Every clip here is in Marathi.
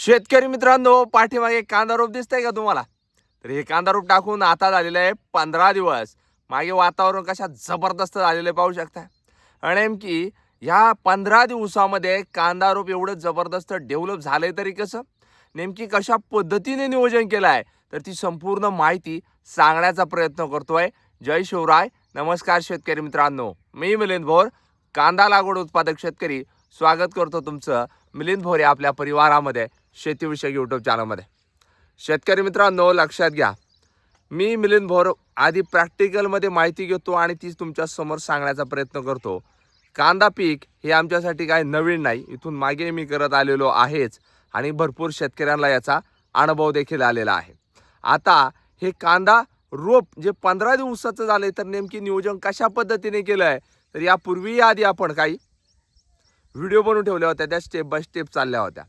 शेतकरी मित्रांनो, पाठीमागे कांदा रोप दिसतंय का तुम्हाला? तर हे कांदा रोप टाकून आता झालेलं आहे 15 दिवस. मागे वातावरण कशा जबरदस्त झालेलं आहे पाहू शकता. आणि नेमकी ह्या 15 दिवसामध्ये कांदा रोप एवढं जबरदस्त डेव्हलप झालंय तरी कसं? नेमकी कशा पद्धतीने नियोजन केलं आहे, तर ती संपूर्ण माहिती सांगण्याचा प्रयत्न करतोय. जय शिवराय, नमस्कार शेतकरी मित्रांनो. मी मिलिंद भोर, कांदा लागवड उत्पादक शेतकरी. स्वागत करतो तुमचं मिलिंद भोर या आपल्या परिवारामध्ये, शेतीविषयक यूट्यूब चॅनलमध्ये. शेतकरी मित्रांनो, लक्षात घ्या, मी मिलिंद भोर आधी प्रॅक्टिकलमध्ये माहिती घेतो आणि तीच तुमच्या समोर सांगण्याचा प्रयत्न करतो. कांदा पीक हे आमच्यासाठी काय नवीन नाही, इथून मागे मी करत आलेलो आहेच आणि भरपूर शेतकऱ्यांना याचा अनुभव देखील आलेला आहे. आता हे कांदा रोप जे 15 दिवसाचं झालंय, तर नेमकी नियोजन कशा पद्धतीने केलं आहे, तर यापूर्वी आधी आपण काही व्हिडिओ बनवून ठेवल्या होत्या, त्या स्टेप बाय स्टेप चालल्या होत्या.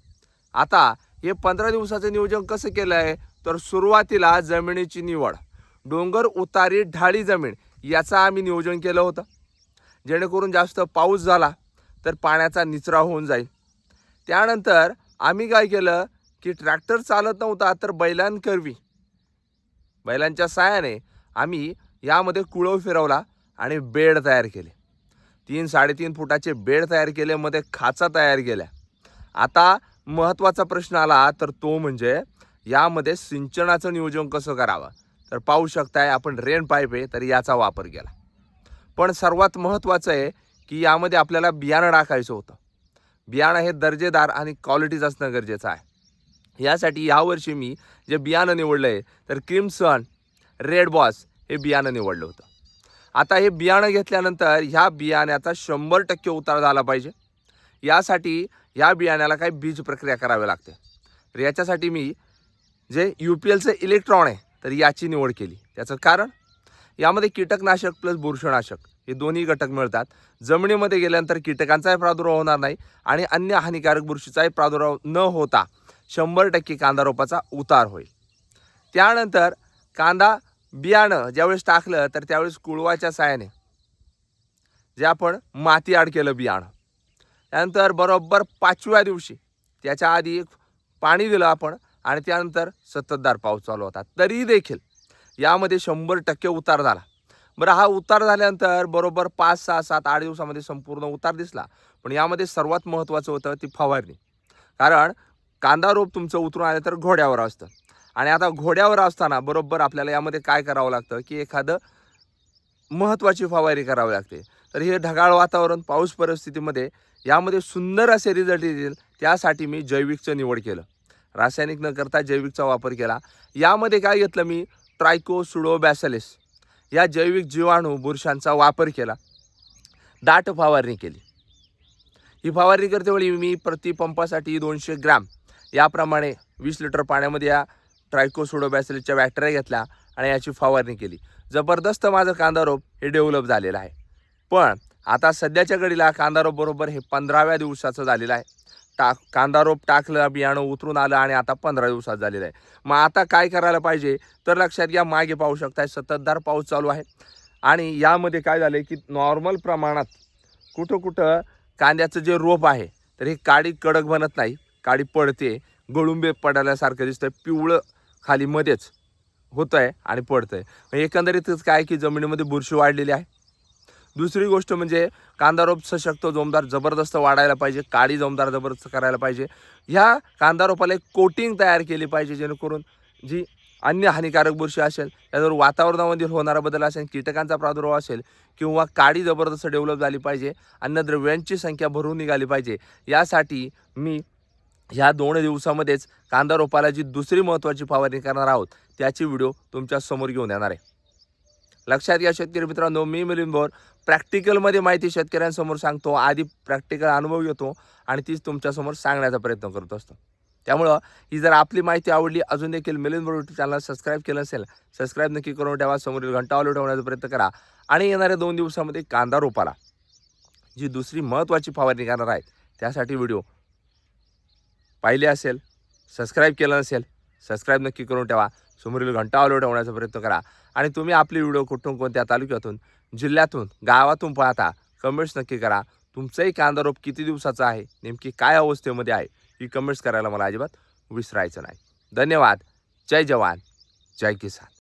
आता हे 15 दिवसाचं नियोजन कसं केलं आहे, तर सुरुवातीला जमिनीची निवड, डोंगर उतारी ढाळी जमीन याचं आम्ही नियोजन केलं होतं, जेणेकरून जास्त पाऊस झाला तर पाण्याचा निचरा होऊन जाईल. त्यानंतर आम्ही काय केलं की ट्रॅक्टर चालत नव्हता, तर बैलांच्या साहाय्याने आम्ही यामध्ये कुळव फिरवला आणि बेड तयार केले. 3-3.5 फुटाचे बेड तयार केले, मध्ये खाचा तयार केल्या. आता महत्त्वाचा प्रश्न आला, तर तो म्हणजे यामध्ये सिंचनाचं नियोजन कसं करावं. तर पाहू शकताय आपण रेन पाईप आहे, तर याचा वापर केला. पण सर्वात महत्त्वाचं आहे की यामध्ये आपल्याला बियाणं टाकायचं होतं. बियाणं हे दर्जेदार आणि क्वालिटीच असणं गरजेचं आहे. यासाठी यावर्षी मी जे बियाणं निवडलं आहे, तर क्रिम्सन रेड बॉस हे बियाणं निवडलं होतं. आता हे बियाणं घेतल्यानंतर ह्या बियाण्याचा 100% उतार झाला पाहिजे. यासाठी या बियाण्याला काही बीज प्रक्रिया करावी लागते. तर याच्यासाठी मी जे UPLचं इलेक्ट्रॉन आहे, तर याची निवड केली. त्याचं कारण, यामध्ये कीटकनाशक प्लस बुरशीनाशक हे दोन्ही घटक मिळतात. जमिनीमध्ये गेल्यानंतर कीटकांचाही प्रादुर्भाव होणार नाही आणि अन्य हानिकारक बुरशीचाही प्रादुर्भाव न होता 100% कांदा रोपाचा उतार होईल. त्यानंतर कांदा बियाणं ज्यावेळेस टाकलं, तर त्यावेळेस कुळवाच्या साहाय्याने जे आपण माती आड केलं बियाणं, त्यानंतर बरोबर 5व्या दिवशी त्याच्या आधी पाणी दिलं आपण आणि त्यानंतर संततधार पाऊस चालू होता, तरी देखील यामध्ये 100% उतार झाला. बरं, हा उतार झाल्यानंतर बरोबर 5, 6, 7, 8 दिवसामध्ये संपूर्ण उतार दिसला. पण यामध्ये सर्वात महत्त्वाचं होतं ती फवारणी. कारण कांदा रोप तुमचं उतरून आलं तर घोड्यावर असतं, आणि आता घोड्यावर असताना बरोबर आपल्याला यामध्ये काय करावं लागतं की एखादं महत्त्वाची फवारणी करावी लागते. तर हे ढगाळ वातावरण, पाऊस परिस्थितीमध्ये यामध्ये सुंदर असे रिझल्ट येतील, त्यासाठी मी जैविकचं निवड केलं. रासायनिक न करता जैविकचा वापर केला. यामध्ये काय घेतलं मी, ट्रायकोसुडोबॅसिलस या जैविक जीवाणू बुरशांचा वापर केला. दाट फवारणी केली. ही फवारणी करतेवेळी मी प्रति पंपासाठी 200 ग्रॅम याप्रमाणे 20 लिटर पाण्यामध्ये या ट्रायकोसुडोबॅसिलसच्या बॅक्टेरिया घेतला आणि याची फवारणी केली. जबरदस्त माझं कांदा रोप हे डेव्हलप झालेलं आहे. पण आता सध्याच्या घडीला कांदा रोप बरोबर हे 15व्या दिवसाचं झालेलं आहे. कांदा रोप टाकलं, बियाणं उतरून आलं आणि आता 15 दिवसात झालेलं आहे. मग आता काय करायला पाहिजे, तर लक्षात घ्या, मागे पाहू शकताय संततधार पाऊस चालू आहे आणि यामध्ये काय झालं की नॉर्मल प्रमाणात कुठं कुठं कांद्याचं जे रोप आहे, तर हे काडी कडक बनत नाही, काडी पडते, गळुंबे पडल्यासारखं दिसतंय, पिवळं खाली मध्येच होतंय आणि पडतंय. एकंदरीतच काय की जमिनीमध्ये बुरशी वाढलेली आहे. दुसरी गोष्ट म्हणजे कांदा रोप सशक्त, जोमदार, जबरदस्त वाढायला पाहिजे, काडी जोमदार जबरदस्त करायला पाहिजे. ह्या कांदा रोपाला एक कोटिंग तयार केली पाहिजे, जेणेकरून जी अन्य हानिकारक बुरशी असेल, त्यावर वातावरणामध्ये होणारा बदल असेल, कीटकांचा प्रादुर्भाव असेल किंवा काडी जबरदस्त डेव्हलप झाली पाहिजे, अन्नद्रव्यांची संख्या भरून निघाली पाहिजे. यासाठी मी ह्या 2 दिवसामध्येच कांदा रोपाला जी दुसरी महत्त्वाची फवारणी करणार आहोत, त्याची व्हिडिओ तुमच्या समोर घेऊन येणार आहे. लक्षात घ्या शेतकरी मित्रांनो, मी मिलिंद भोर प्रॅक्टिकलमध्ये माहिती शेतकऱ्यांसमोर सांगतो. आधी प्रॅक्टिकल अनुभव घेतो आणि तीच तुमच्यासमोर सांगण्याचा प्रयत्न करत असतो. त्यामुळं ही जर आपली माहिती आवडली, अजून देखील Milind Bhor YouTube channel subscribe केलं असेल, सबस्क्राईब नक्की करून ठेवा. समोरील घंटा ऑल ठेवण्याचा प्रयत्न करा आणि येणाऱ्या 2 दिवसामध्ये कांदा रोपाला जी दुसरी महत्त्वाची फवारणी करणार आहे, त्यासाठी व्हिडिओ पाहिले असेल, सबस्क्राईब केलं नसेल, सबस्क्राईब नक्की करून ठेवा. समोरील घंटा ऑल ठेवण्याचा प्रयत्न करा आणि तुम्ही आपली व्हिडिओ कुठून, कोणत्या तालुक्यातून, जिल्ह्यातून, गावातून पाहता, कमेंट्स नक्की करा. तुमचंही कांदा रोप किती दिवसाचं आहे, नेमकी काय अवस्थेमध्ये आहे, ही कमेंट्स करायला मला अजिबात विसरायचं नाही. धन्यवाद. जय जवान, जय किसान.